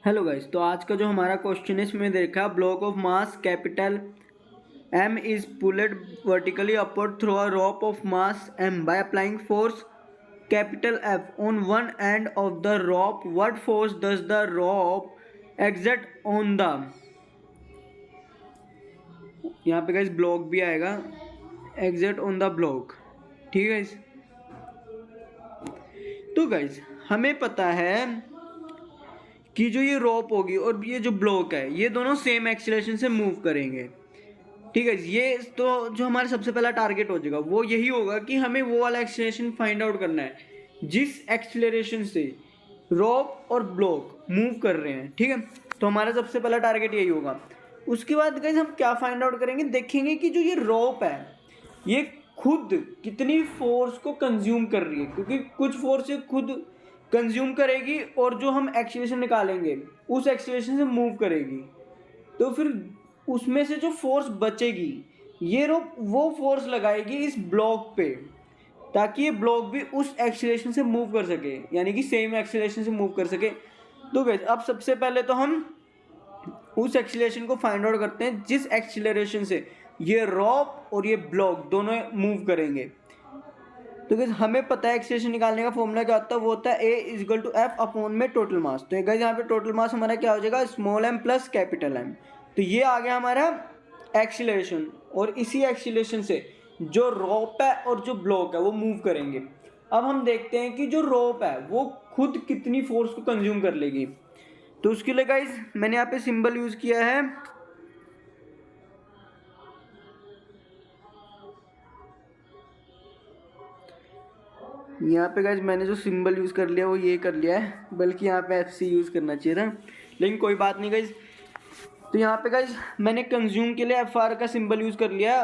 Hello guys, तो आज का जो हमारा क्वेश्चन है इसमें देखा block of mass capital M is pulled vertically upward through a rope of mass M by applying force capital F on one end of the rope. What force does the rope exert on the, यहाँ पे guys block भी आएगा, exert on the block। ठीक है guys, तो guys हमें पता है कि जो ये रोप होगी और ये जो ब्लॉक है ये दोनों सेम एक्सीलरेशन से मूव करेंगे। ठीक है, ये तो जो हमारा सबसे पहला टारगेट हो जाएगा वो यही होगा कि हमें वो वाला एक्सीलरेशन फाइंड आउट करना है जिस एक्सीलरेशन से रोप और ब्लॉक मूव कर रहे हैं। ठीक है, तो हमारा सबसे पहला टारगेट यही होगा। उसके बाद गाइस हम क्या फाइंड आउट करेंगे, देखेंगे कि जो ये रोप है ये खुद कितनी फोर्स को कंज्यूम कर रही है, क्योंकि कुछ फोर्स ये खुद कंज्यूम करेगी और जो हम एक्सीलरेशन निकालेंगे उस एक्सीलरेशन से मूव करेगी। तो फिर उसमें से जो फोर्स बचेगी ये रोप वो फोर्स लगाएगी इस ब्लॉक पे, ताकि ये ब्लॉक भी उस एक्सीलरेशन से मूव कर सके, यानी कि सेम एक्सीलरेशन से मूव कर सके। तो गाइस अब सबसे पहले तो हम उस एक्सीलरेशन को फाइंड आउट करते हैं जिस एक्सीलरेशन से ये रोप और ये ब्लॉक दोनों मूव करेंगे। तो गाइस हमें पता है एक्सीलरेशन निकालने का फॉर्मूला क्या होता है, वो होता है A equal to F upon में टोटल मास। तो गाइस यहाँ पे टोटल मास हमारा क्या हो जाएगा, small m plus capital M। तो ये आ गया हमारा एक्सीलरेशन, और इसी एक्सीलरेशन से जो रोप है और जो ब्लॉक है वो मूव करेंगे। अब हम देखते हैं कि जो रोप है वो खुद कितनी फोर्स को कंज्यूम कर लेगी। तो उसके लिए गाइस मैंने यहाँ पे सिंबल यूज किया है, यहाँ पे गाइस मैंने जो सिंबल यूज़ कर लिया वो ये कर लिया है, बल्कि यहाँ पे FC यूज़ करना चाहिए था, लेकिन कोई बात नहीं गाइस। तो यहाँ पे गाइस मैंने कंज्यूम के लिए FR का सिंबल यूज़ कर लिया,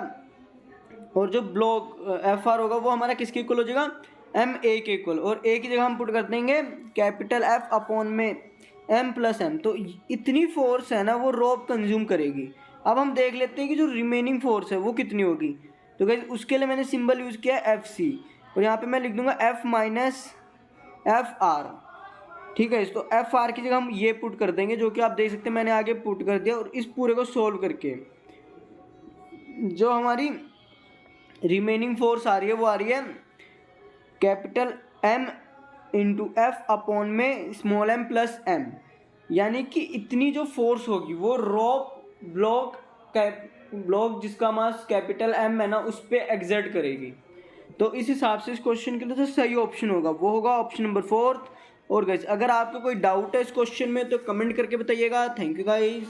और जो ब्लॉक FR होगा वो हमारा किसके इक्वल हो जाएगा, MA के इक्वल, और A की जगह हम पुट कर देंगे कैपिटल F अपॉन में M प्लस M। तो इतनी फोर्स है ना वो रोप कंज्यूम करेगी। अब हम देख लेते हैं कि जो रिमेनिंग फोर्स है वो कितनी होगी। तो गाइस उसके लिए मैंने सिंबल यूज़ किया FC, और यहाँ पे मैं लिख दूंगा F माइनस FR। ठीक है, तो FR की जगह हम ये पुट कर देंगे, जो कि आप देख सकते हैं मैंने आगे पुट कर दिया। और इस पूरे को सोल्व करके जो हमारी रिमेनिंग फोर्स आ रही है वो आ रही है capital M into F upon में स्मॉल m प्लस M, यानी कि इतनी जो फोर्स होगी वो रोप ब्लॉक जिसका मास कैपिटल M है ना उस पर एग्जर्ट करेगी। तो इस हिसाब से इस क्वेश्चन के लिए जो सही ऑप्शन होगा वो होगा ऑप्शन नंबर 4। और गाइस अगर आपको कोई डाउट है इस क्वेश्चन में तो कमेंट करके बताइएगा। Thank you guys.